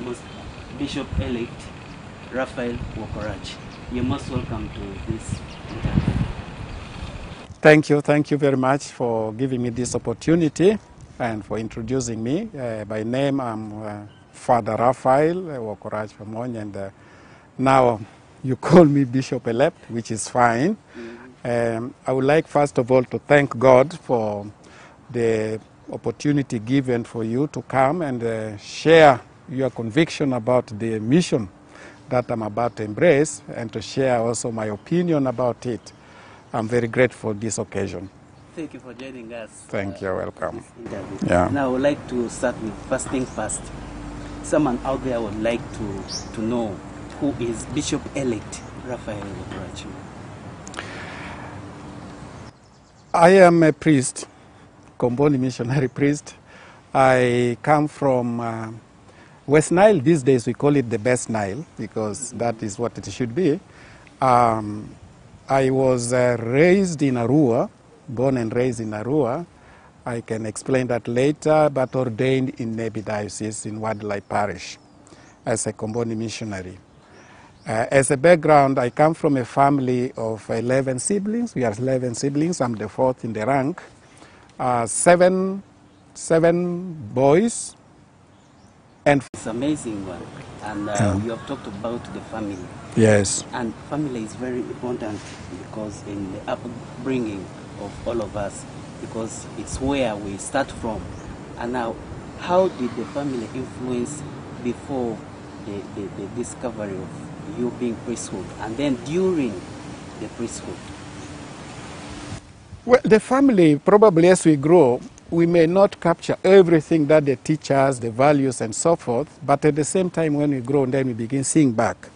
most Bishop-elect Raphael Wokorach. You're most welcome to this interview. Thank you very much for giving me this opportunity and for introducing me. By name, I'm Father Raphael Wokorach Famony, and now you call me Bishop-elect, which is fine. I would like first of all to thank God for the opportunity given for you to come and share your conviction about the mission that I'm about to embrace, and to share also my opinion about it. I'm very grateful for this occasion. Thank you for joining us. Thank you, welcome. This interview. Yeah. Now I would like to start with first thing first. Someone out there would like to know who is Bishop-elect Raphael Wokorach. I am a priest, Komboni missionary priest. I come from West Nile. These days we call it the best Nile, because that is what it should be. I was raised in Arua, born and raised in Arua. I can explain that later, but ordained in Nebi Diocese in Wadlai Parish as a Komboni missionary. As a background, I come from a family of 11 siblings. We are 11 siblings. I'm the fourth in the rank. Seven boys. And it's amazing one. And you have talked about the family. yes. And family is very important because in the upbringing of all of us, because it's where we start from. And now, how did the family influence before the discovery of you being priesthood, and then during the priesthood? Well, the family, probably as we grow, we may not capture everything that they teach us, the values and so forth, but at the same time when we grow, then we begin seeing back.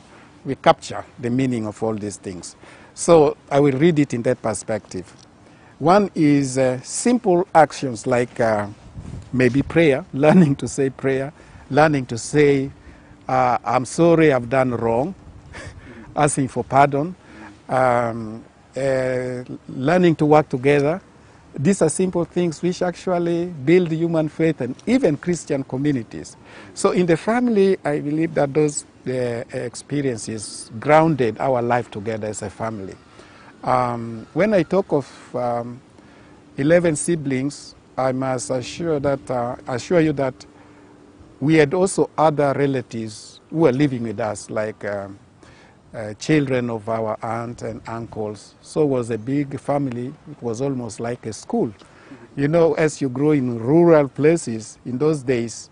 We capture the meaning of all these things. So I will read it in that perspective. One is simple actions like maybe prayer, learning to say prayer, learning to say, I'm sorry, I've done wrong, asking for pardon, learning to work together. These are simple things which actually build human faith and even Christian communities. So in the family, I believe that those experiences grounded our life together as a family. When I talk of 11 siblings, I must assure you that we had also other relatives who were living with us, like children of our aunt and uncles. So it was a big family. It was almost like a school. You know, as you grow in rural places, in those days,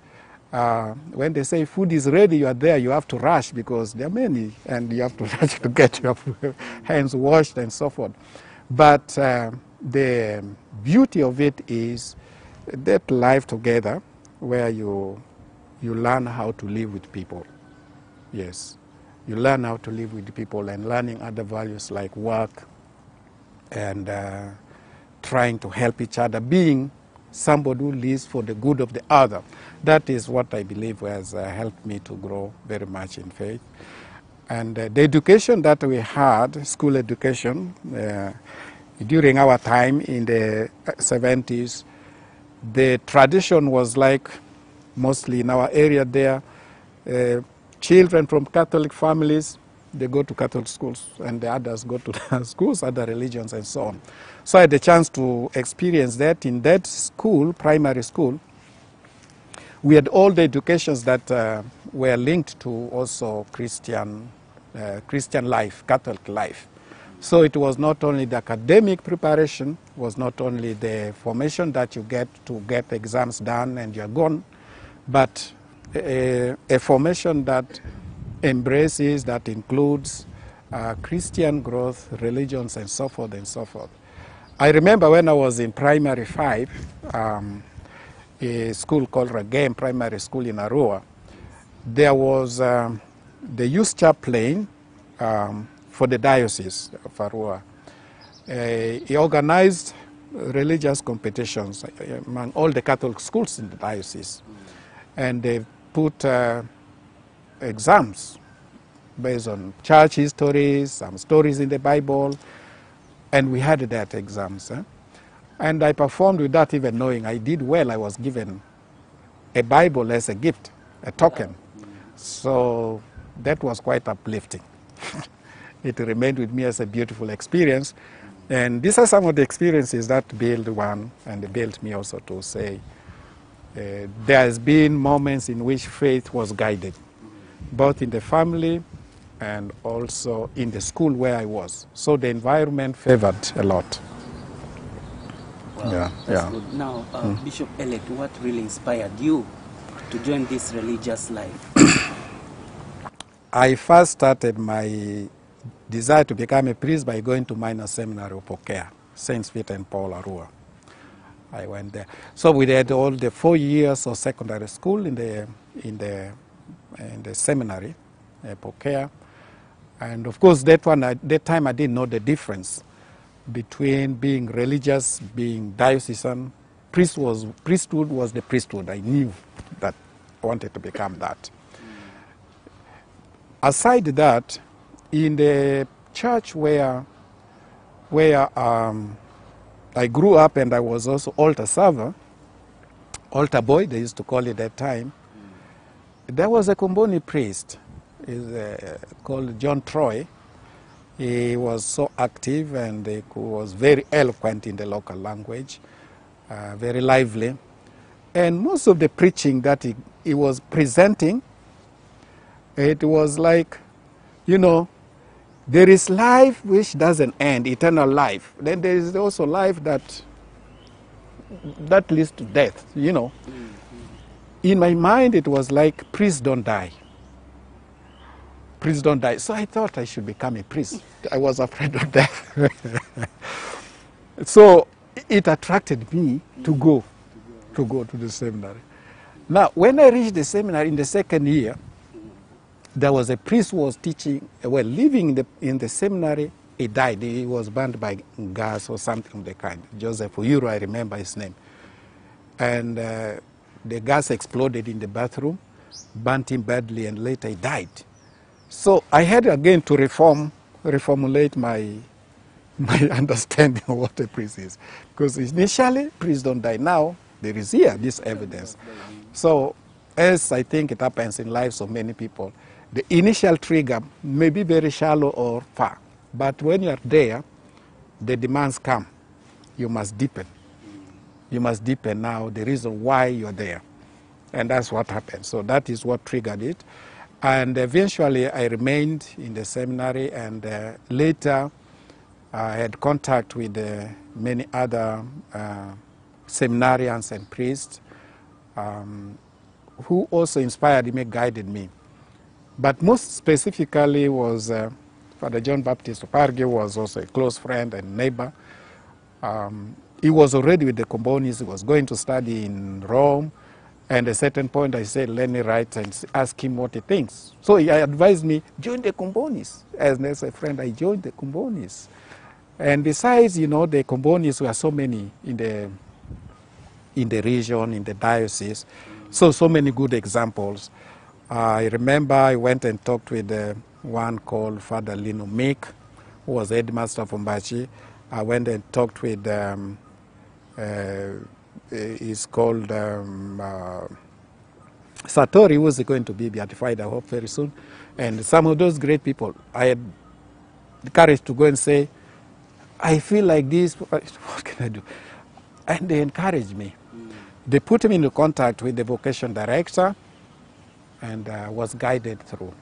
when they say food is ready, you are there, you have to rush because there are many, and you have to rush to get your hands washed and so forth. But the beauty of it is that life together where you learn how to live with people. Yes. You learn how to live with people and learning other values like work and trying to help each other, being somebody who lives for the good of the other. That is what I believe has helped me to grow very much in faith. And the education that we had, school education, during our time in the 70s, the tradition was like, mostly in our area there, children from Catholic families, they go to Catholic schools, and the others go to schools, other religions, and so on. So I had the chance to experience that in that school, primary school. We had all the educations that were linked to also Christian life, Catholic life. So it was not only the academic preparation, was not only the formation that you get to get exams done and you're gone, but a formation that embraces, that includes Christian growth, religions, and so forth and so forth. I remember when I was in primary 5, a school called Regame Primary School in Arua, there was the youth chaplain for the Diocese of Arua. He organized religious competitions among all the Catholic schools in the diocese. And they put exams based on church histories, some stories in the Bible, and we had that exams. And I performed with that even knowing I did well. I was given a Bible as a gift, a token. So that was quite uplifting. It remained with me as a beautiful experience. And these are some of the experiences that build one and built me also to say there has been moments in which faith was guided, both in the family and also in the school where I was. So the environment favored a lot. Wow, that's good. Now, Bishop-elect, what really inspired you to join this religious life? I first started my desire to become a priest by going to minor seminary of Wokorach, Saints Peter and Paul Arua. I went there. So we did all the 4 years of secondary school in the seminary, Wokorach. And of course, that time I didn't know the difference between being religious, being diocesan. Priesthood was the priesthood. I knew that I wanted to become that. Aside that, in the church where I grew up, and I was also altar server, altar boy, they used to call it that time, there was a Comboni priest called John Troy. He was so active and he was very eloquent in the local language, very lively. And most of the preaching that he was presenting, it was like, you know, there is life which doesn't end, eternal life. Then there is also life that leads to death, you know. In my mind, it was like, priests don't die. Priests don't die. So I thought I should become a priest. I was afraid of death. So it attracted me to go to the seminary. Now, when I reached the seminary in the second year, there was a priest who was teaching, living in the seminary. He died. He was burned by gas or something of the kind. Joseph Uyuru, I remember his name. And the gas exploded in the bathroom, burnt him badly, and later he died. So I had again to reformulate my understanding of what a priest is. Because initially, priests don't die. Now, there is here this evidence. So, as I think it happens in lives of many people, the initial trigger may be very shallow or far. But when you are there, the demands come. You must deepen. You must deepen now the reason why you're there. And that's what happened. So that is what triggered it. And eventually I remained in the seminary, and later I had contact with many other seminarians and priests who also inspired me, guided me. But most specifically was Father John Baptist Oparge, was also a close friend and neighbor. He was already with the Combonis. He was going to study in Rome. And at a certain point I said, let me write and ask him what he thinks. So he advised me, join the Combonis. As a friend, I joined the Combonis. And besides, you know, the Combonis were so many in the region, in the diocese. So many good examples. I remember I went and talked with one called Father Lino Meek, who was headmaster from Bachi. I went and talked with, he's called Satori, who was going to be beatified, I hope, very soon. And some of those great people, I had the courage to go and say, I feel like this, what can I do? And they encouraged me. They put me into contact with the vocation director, and I was guided through.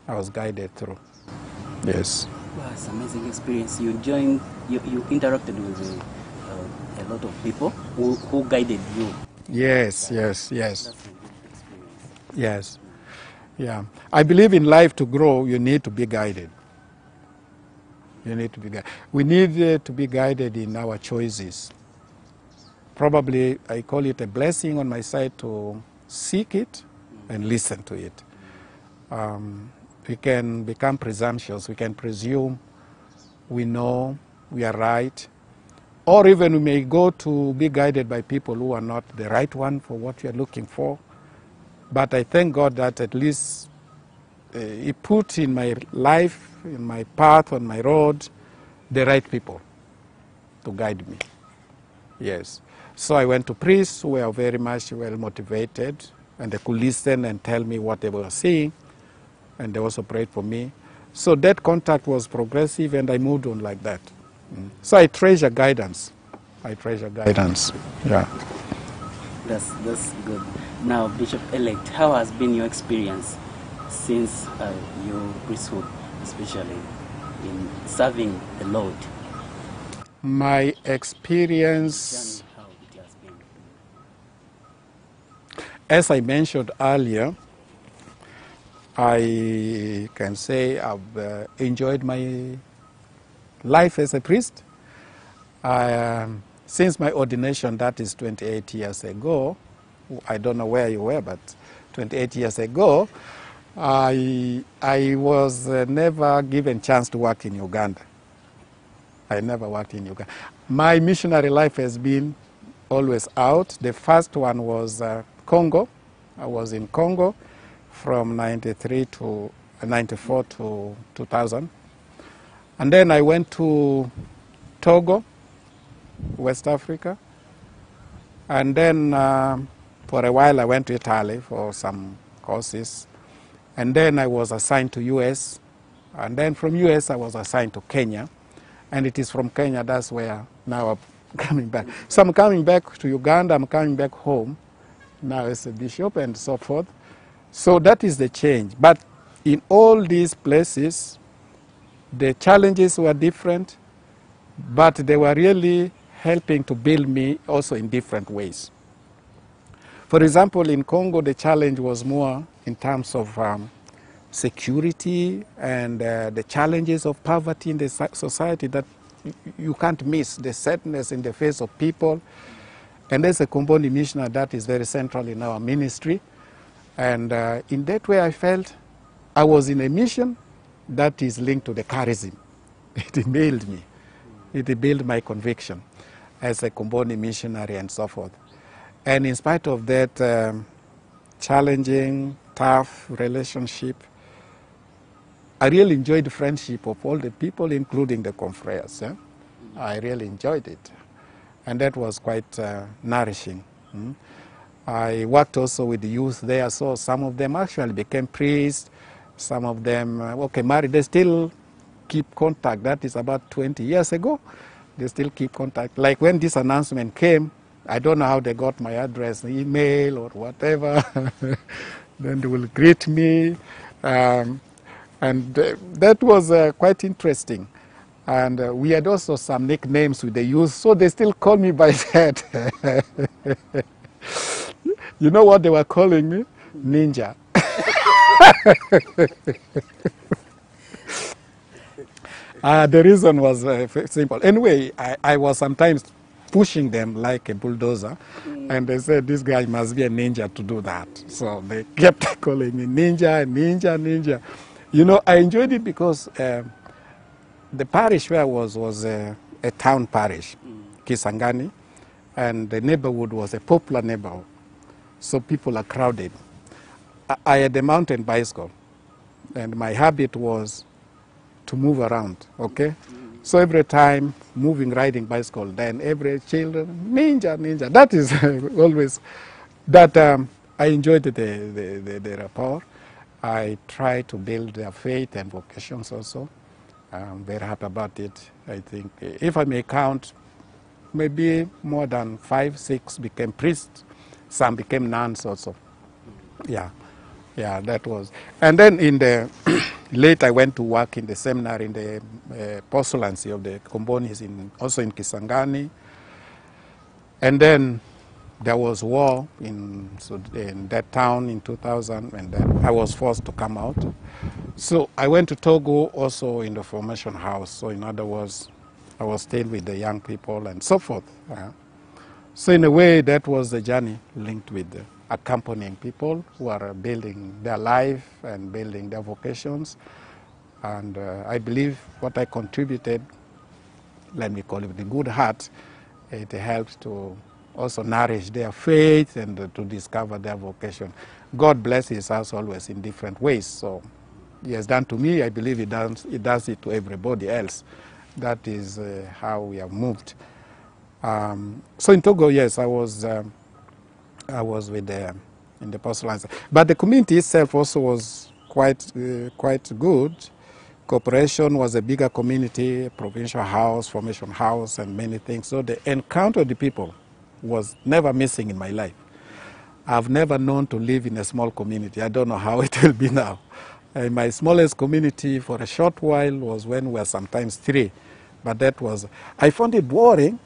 Yes. Wow, it's an amazing experience. You interacted with a lot of people who guided you. Yes. That's a good experience. Yes. Yeah. I believe in life to grow, you need to be guided. We need to be guided in our choices. Probably, I call it a blessing on my side to seek it and listen to it. We can become presumptuous. We can presume we know, we are right. Or even we may go to be guided by people who are not the right one for what we are looking for. But I thank God that at least He put in my life, in my path, on my road, the right people to guide me. Yes. So I went to priests who were very much well motivated, and they could listen and tell me what they were seeing, and they also prayed for me. So that contact was progressive, and I moved on like that. So I treasure guidance. I treasure guidance. Yeah. That's good. Now, Bishop-elect, how has been your experience since your priesthood, especially in serving the Lord? My experience, How it has been. as I mentioned earlier, I can say I've enjoyed my life as a priest. Since my ordination, that is 28 years ago, I don't know where you were, but 28 years ago, I was never given chance to work in Uganda. I never worked in Uganda. My missionary life has been always out. The first one was Congo. I was in Congo from 93 to 94 to 2000. And then I went to Togo, West Africa. And then for a while I went to Italy for some courses. And then I was assigned to US. And then from US I was assigned to Kenya. And it is from Kenya, that's where now I'm coming back. So I'm coming back to Uganda, I'm coming back home now as a bishop and so forth. So that is the change. But in all these places, the challenges were different, but they were really helping to build me also in different ways. For example, in Congo, the challenge was more in terms of security and the challenges of poverty in the society that you can't miss, the sadness in the face of people. And as a Comboni missioner, that is very central in our ministry. And in that way, I felt I was in a mission that is linked to the charism. It nailed me. It built my conviction as a Comboni missionary and so forth. And in spite of that challenging, tough relationship, I really enjoyed the friendship of all the people, including the confreres. Yeah? I really enjoyed it. And that was quite nourishing. I worked also with the youth there, so some of them actually became priests, some of them, married. They still keep contact. That is about 20 years ago. They still keep contact. Like when this announcement came, I don't know how they got my address, email or whatever. Then they will greet me. And that was quite interesting. And we had also some nicknames with the youth, so they still call me by that. You know what they were calling me? Ninja. The reason was simple. Anyway, I was sometimes pushing them like a bulldozer, and they said, this guy must be a ninja to do that. So they kept calling me ninja, ninja, ninja. You know, I enjoyed it because the parish where I was a town parish, Kisangani, and the neighborhood was a popular neighborhood. So people are crowded. I had a mountain bicycle, and my habit was to move around, okay? So every time, riding bicycle, then every children, ninja, ninja. That is always, that I enjoyed the rapport. I try to build their faith and vocations also. I'm very happy about it. I think, if I may count, maybe more than 5, 6 became priests. Some became nuns also. Yeah, that was. And then in the late, I went to work in the seminary in the postulancy of the Combonis, also in Kisangani. And then there was war in that town in 2000, and then I was forced to come out. So I went to Togo also in the formation house. So in other words, I was staying with the young people and so forth. So in a way, that was the journey linked with accompanying people who are building their life and building their vocations. And I believe what I contributed, let me call it the good heart, it helps to also nourish their faith and to discover their vocation. God blesses us always in different ways. So He has done to me, I believe He does it to everybody else. That is how we have moved. So in Togo, yes, I was with the in the pastoral answer. But the community itself also was quite good. Cooperation was a bigger community, provincial house, formation house, and many things. So the encounter of the people was never missing in my life. I've never known to live in a small community. I don't know how it will be now. My smallest community for a short while was when we were sometimes 3. But that was, I found it boring.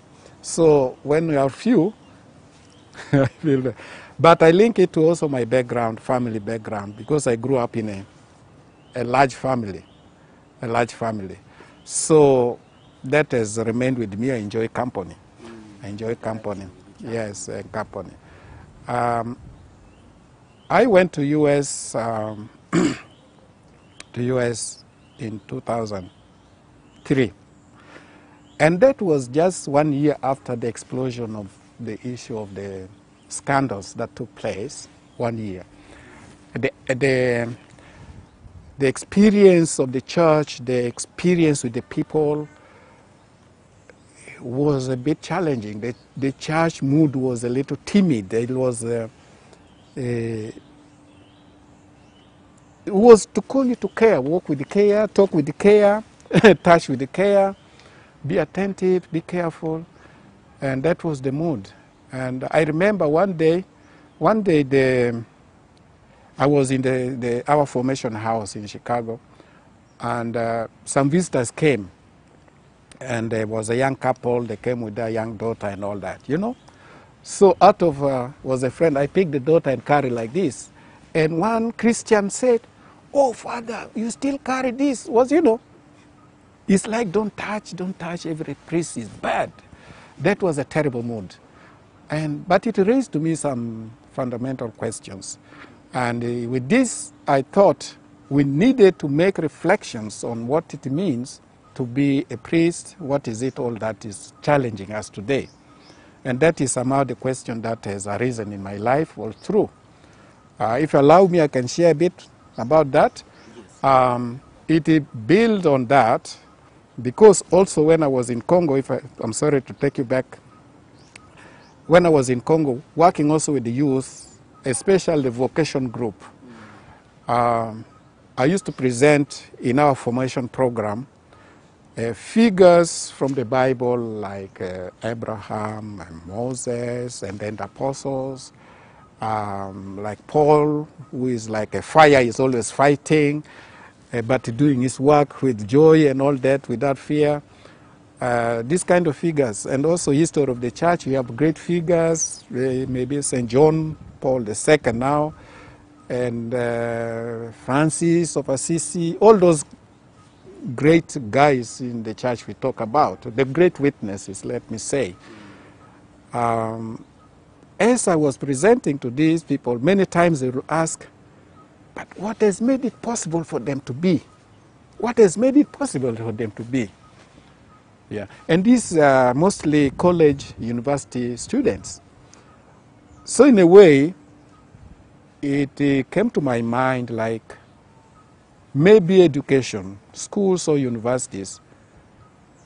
So when we are few, I feel, but I link it to also my background, family background, because I grew up in a large family. A large family. So that has remained with me. I enjoy company. I enjoy company. Yes, company. I went to US in 2003. And that was just 1 year after the explosion of the issue of the scandals that took place, 1 year. The experience of the church, the experience with the people was a bit challenging. The church mood was a little timid. It was to call you to care, walk with the care, talk with the care, touch with the care, be attentive, be careful, and that was the mood. And I remember one day I was in our formation house in Chicago, and some visitors came, and there was a young couple. They came with their young daughter and all that, you know. So out of was a friend. I picked the daughter and carried like this, and one Christian said, "Oh, Father, you still carry this?" Was, you know, it's like don't touch. Every priest is bad. That was a terrible mood, but it raised to me some fundamental questions. And with this, I thought we needed to make reflections on what it means to be a priest. What is it all that is challenging us today? And that is somehow the question that has arisen in my life all through. If you allow me, I can share a bit about that. It builds on that, because also when I was in Congo, I'm sorry to take you back, when I was in Congo, working also with the youth, especially the vocation group, I used to present in our formation program figures from the Bible like Abraham and Moses, and then the apostles, like Paul, who is like a fire, is always fighting, but doing his work with joy and all that, without fear. These kind of figures. And also history of the church, we have great figures, maybe St. John Paul II now, and Francis of Assisi, all those great guys in the church we talk about, the great witnesses, let me say. As I was presenting to these people, many times they would ask, but what has made it possible for them to be? What has made it possible for them to be? Yeah. And these are mostly college, university students. So in a way, it came to my mind like maybe education, schools or universities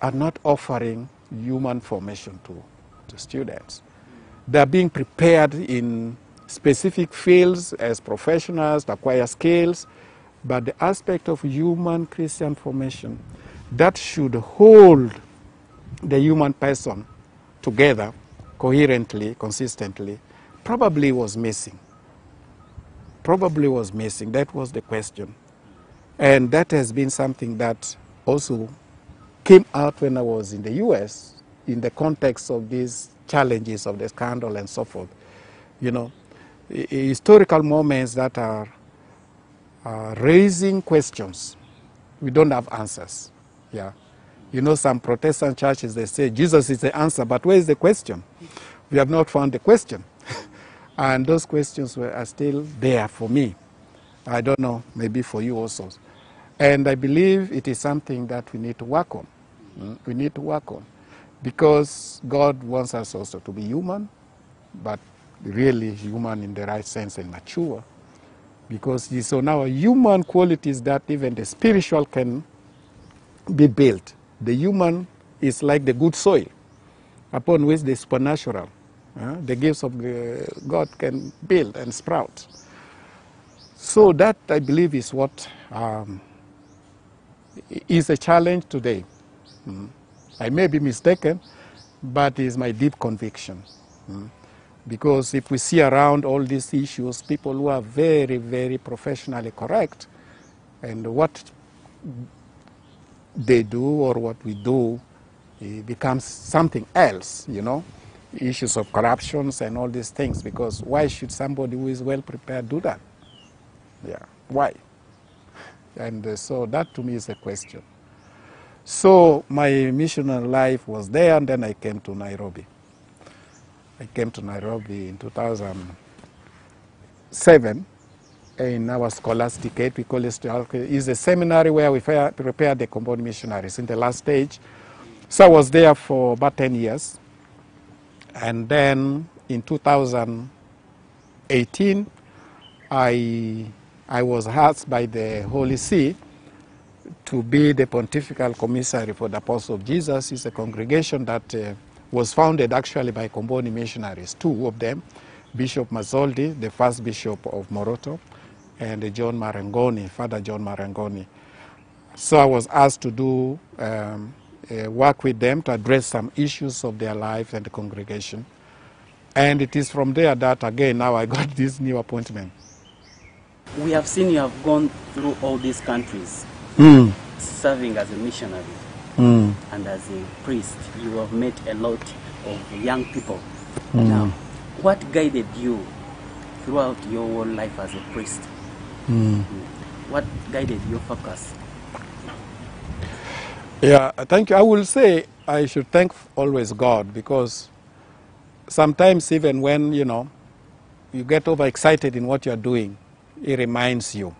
are not offering human formation to students. They are being prepared in specific fields as professionals to acquire skills, but the aspect of human Christian formation that should hold the human person together coherently, consistently, probably was missing. Probably was missing. That was the question. And that has been something that also came out when I was in the US in the context of these challenges of the scandal and so forth. You know, historical moments that are raising questions. We don't have answers. Yeah. You know, some Protestant churches, they say Jesus is the answer, but where is the question? We have not found the question. And those questions are still there for me. I don't know, maybe for you also. And I believe it is something that we need to work on. We need to work on. Because God wants us also to be human, but really human in the right sense and mature. Because it's on our human qualities that even the spiritual can be built. The human is like the good soil upon which the supernatural The gifts of God can build and sprout. So that, I believe, is what is a challenge today. I may be mistaken, but it is my deep conviction. Because if we see around all these issues, people who are very, very professionally correct, and what they do or what we do, it becomes something else, you know, issues of corruptions and all these things, because why should somebody who is well prepared do that? Yeah, why? And so that to me is a question. So my missionary life was there, and then I came to Nairobi. I came to Nairobi in 2007 in our scholasticate. We call it is a seminary where we prepare the compound missionaries in the last stage. So I was there for about 10 years. And then in 2018, I was asked by the Holy See to be the pontifical commissary for the Apostle of Jesus. It's a congregation that was founded actually by Comboni missionaries, two of them, Bishop Mazzoldi, the first bishop of Moroto, and John Marangoni, Father John Marangoni. So I was asked to do work with them to address some issues of their life and the congregation. And it is from there that, again, now I got this new appointment. We have seen you have gone through all these countries, serving as a missionary and as a priest. You have met a lot of young people. Now, what guided you throughout your whole life as a priest? What guided your focus? Yeah, thank you. I will say I should thank always God, because sometimes even when, you know, you get overexcited in what you're doing, it reminds you.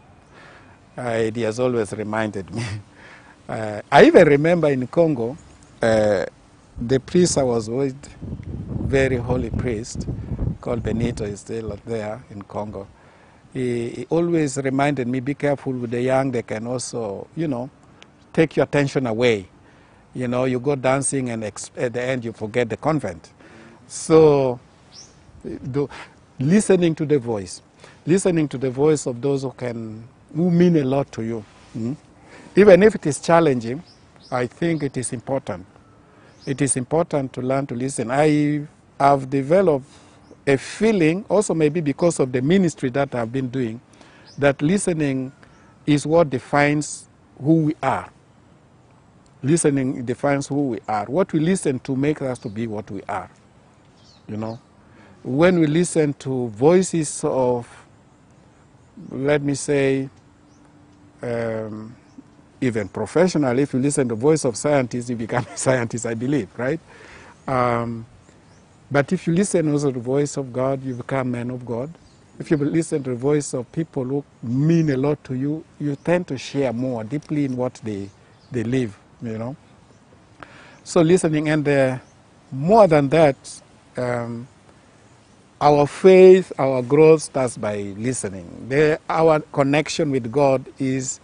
It has always reminded me. I even remember in Congo, the priest I was with, very holy priest, called Benito, is still there in Congo. He always reminded me, be careful with the young, they can also, you know, take your attention away. You know, you go dancing and at the end you forget the convent. So, listening to the voice of those who mean a lot to you. Even if it is challenging, I think it is important. It is important to learn to listen. I have developed a feeling, also maybe because of the ministry that I've been doing, that listening is what defines who we are. Listening defines who we are. What we listen to makes us to be what we are. You know, when we listen to voices of, let me say, even professional, if you listen to the voice of scientists, you become a scientist, I believe, right? But if you listen also to the voice of God, you become a man of God. If you listen to the voice of people who mean a lot to you, you tend to share more deeply in what they live, you know. So listening, and more than that, our faith, our growth starts by listening. Our connection with God is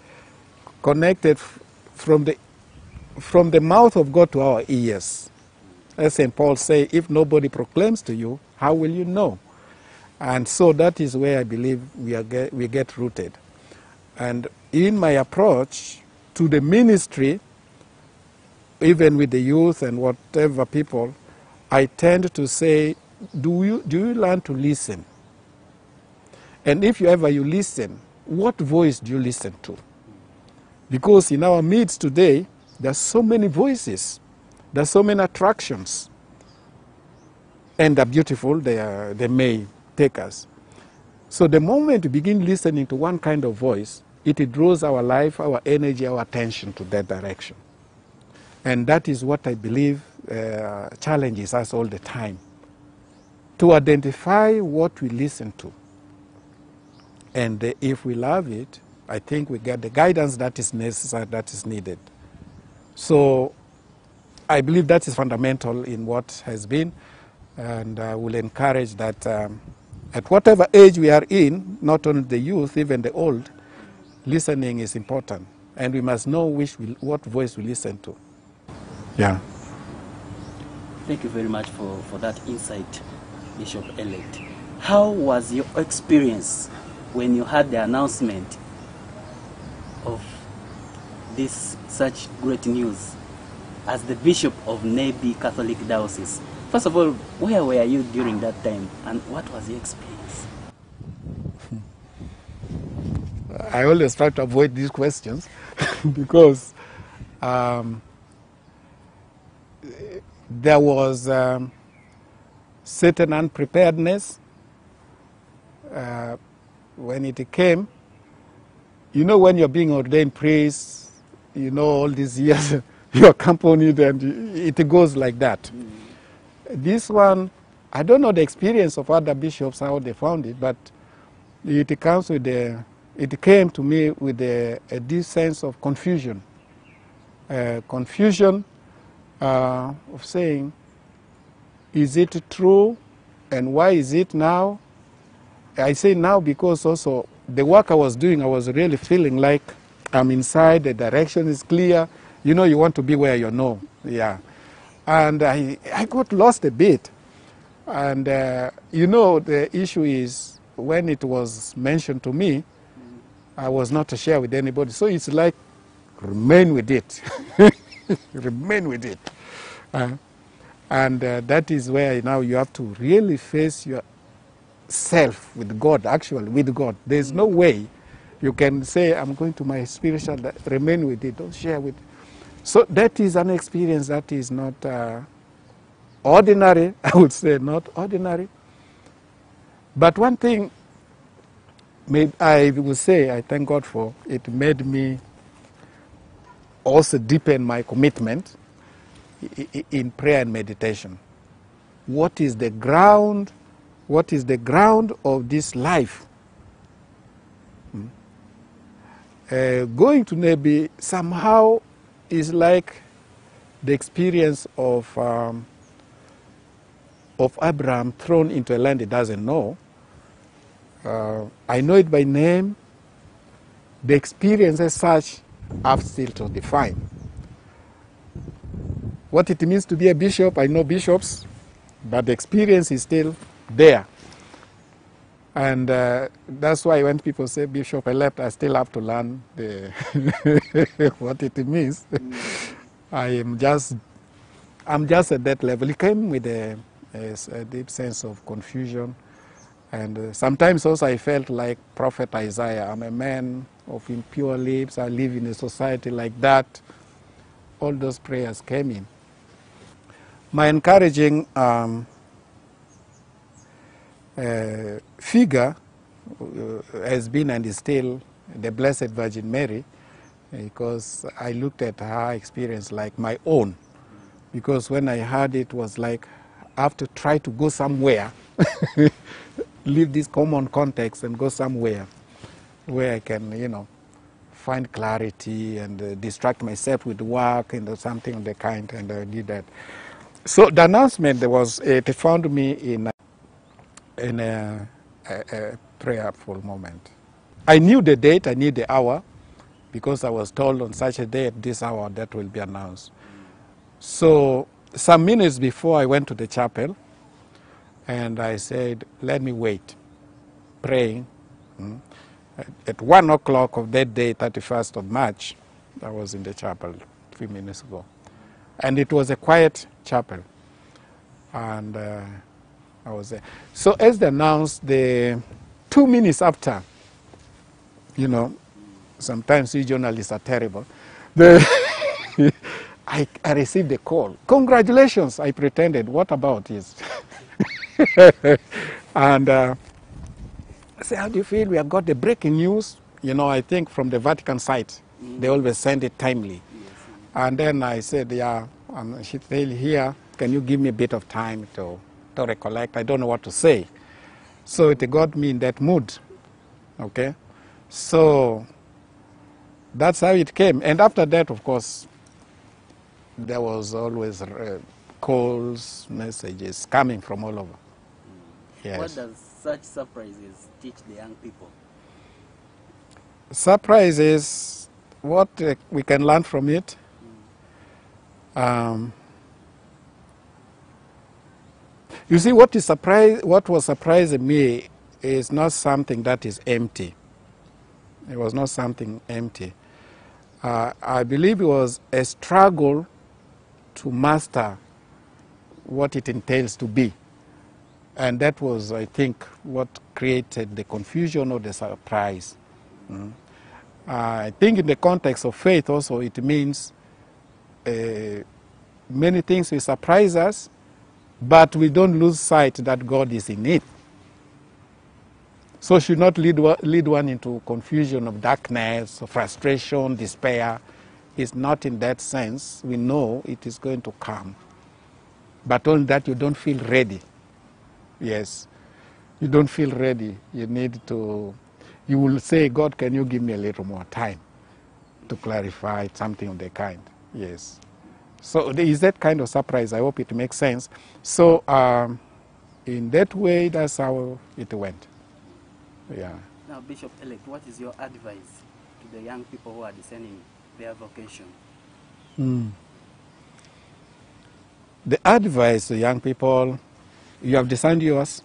connected from the mouth of God to our ears. As St. Paul says, if nobody proclaims to you, how will you know? And so that is where I believe we get rooted. And in my approach to the ministry, even with the youth and whatever people, I tend to say, do you learn to listen? And if you listen, what voice do you listen to? Because in our midst today, there are so many voices. There are so many attractions. And they're beautiful, they may take us. So the moment we begin listening to one kind of voice, it draws our life, our energy, our attention to that direction. And that is what I believe challenges us all the time. To identify what we listen to. And if we love it, I think we get the guidance that is necessary, that is needed. So I believe that is fundamental in what has been, and I will encourage that at whatever age we are in, not only the youth, even the old, listening is important. And we must know what voice we listen to. Yeah. Thank you very much for that insight. Bishop-elect. How was your experience when you had the announcement of this such great news as the Bishop of Nebi Catholic Diocese? First of all, where were you during that time, and what was your experience? I always try to avoid these questions because there was certain unpreparedness when it came. You know, when you're being ordained priest, you know, all these years you're accompanied and it goes like that. This one, I don't know the experience of other bishops, how they found it, but it comes with it came to me with this sense of confusion. Confusion of saying, is it true, and why is it now? I say now because also the work I was doing, I was really feeling like I'm inside, the direction is clear. You know, you want to be where you know. Yeah. And I got lost a bit. And, you know, the issue is when it was mentioned to me, I was not to share with anybody. So it's like, remain with it. Remain with it. And that is where now you have to really face yourself with God, actually, with God. There's no way you can say, I'm going to my spiritual, remain with it, don't share with it. So that is an experience that is not ordinary, I would say, not ordinary. But one thing I would say I thank God for, it made me also deepen my commitment in prayer and meditation. What is the ground? What is the ground of this life? Going to Nebi somehow is like the experience of Abraham thrown into a land he doesn't know. I know it by name. The experience as such, I've still to define. What it means to be a bishop, I know bishops, but the experience is still there. And that's why when people say bishop-elect, I still have to learn what it means. I'm just at that level. It came with a deep sense of confusion. And sometimes also I felt like Prophet Isaiah. I'm a man of impure lips. I live in a society like that. All those prayers came in. My encouraging figure has been and is still the Blessed Virgin Mary, because I looked at her experience like my own. Because when I heard it was like, I have to try to go somewhere, leave this common context and go somewhere where I can, you know, find clarity and distract myself with work and something of the kind, and I did that. So the announcement, it found me in a prayerful moment. I knew the date, I knew the hour, because I was told on such a day at this hour that will be announced. So some minutes before I went to the chapel, and I said, let me wait, praying. At 1 o'clock of that day, 31st of March, I was in the chapel 3 minutes ago. And it was a quiet chapel. And I was there. So as they announced, 2 minutes after, you know, sometimes we journalists are terrible, I received a call. Congratulations, I pretended. What about this? And I said, how do you feel? We have got the breaking news. You know, I think from the Vatican site, they always send it timely. And then I said, yeah, she's still here. Can you give me a bit of time to recollect? I don't know what to say. So it got me in that mood. Okay? So that's how it came. And after that, of course, there was always calls, messages coming from all over. Yes. What does such surprises teach the young people? Surprises, what we can learn from it. You see, what was surprising me is not something that is empty. It was not something empty. I believe it was a struggle to master what it entails to be. And that was, I think, what created the confusion or the surprise. I think in the context of faith also, it means many things will surprise us, but we don't lose sight that God is in it. So it should not lead one into confusion of darkness, of frustration, despair. It's not in that sense. We know it is going to come. But only that you don't feel ready. Yes. You don't feel ready. You need to, you will say, God, can you give me a little more time to clarify something of the kind? Yes. So there is that kind of surprise. I hope it makes sense. So in that way, that's how it went. Yeah. Now, Bishop-elect, what is your advice to the young people who are discerning their vocation? The advice to young people, you have discerned yours?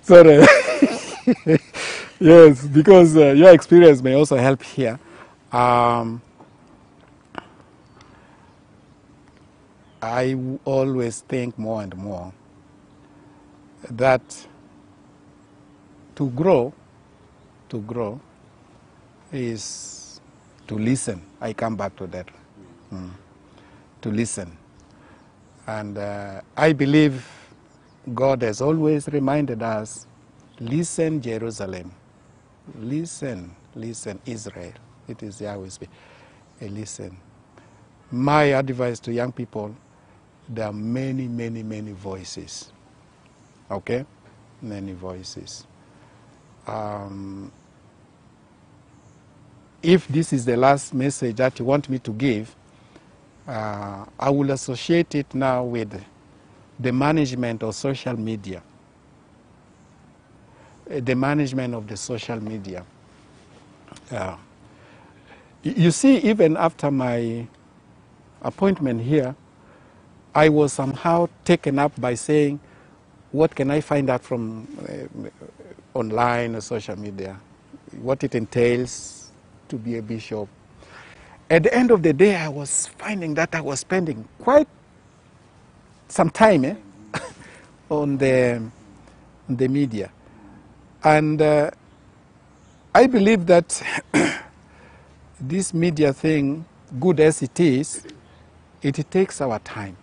Sorry. Yes, because your experience may also help here. I always think more and more that to grow is to listen. I come back to that. To listen. And I believe God has always reminded us, listen, Jerusalem. Listen, listen, Israel. It is Yahweh's way. Listen. My advice to young people, there are many, many, many voices. Okay? Many voices. If this is the last message that you want me to give, I will associate it now with the management of social media. The management of the social media. You see, even after my appointment here, I was somehow taken up by saying, what can I find out from online or social media? What it entails to be a bishop. At the end of the day, I was finding that I was spending quite some time on the media. And I believe that this media thing, good as it is, it takes our time.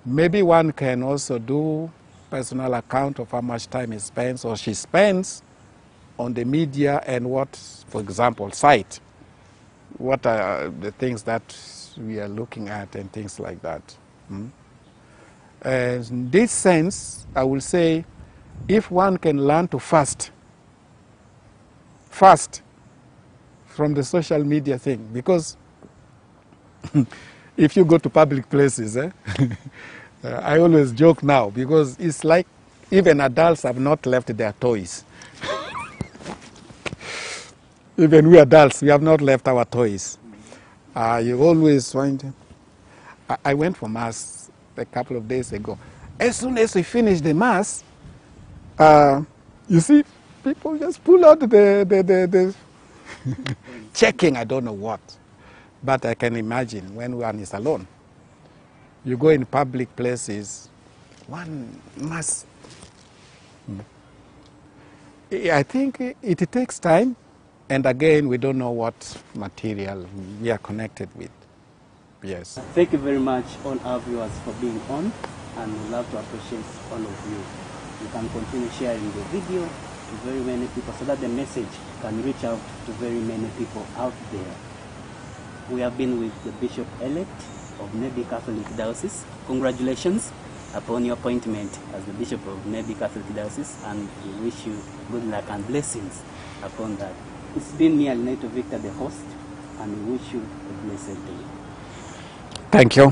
Maybe one can also do personal account of how much time he spends or she spends on the media and what, for example, site. What are the things that we are looking at and things like that. In this sense, I will say, if one can learn to fast from the social media thing, because if you go to public places, I always joke now, because it's like even adults have not left their toys. Even we adults, we have not left our toys. You always find... I went for Mass a couple of days ago. As soon as we finish the Mass, you see, people just pull out the checking, I don't know what. But I can imagine when one is alone. You go in public places, one must... I think it takes time. And again, we don't know what material we are connected with. Yes. Thank you very much, all our viewers, for being on, and we'd love to appreciate all of you. You can continue sharing the video to very many people so that the message can reach out to very many people out there. We have been with the Bishop-elect of Nebi Catholic Diocese. Congratulations upon your appointment as the Bishop of Nebi Catholic Diocese, and we wish you good luck and blessings upon that. It's been me, Alinato Victor, the host, and we wish you a blessed day. Thank you.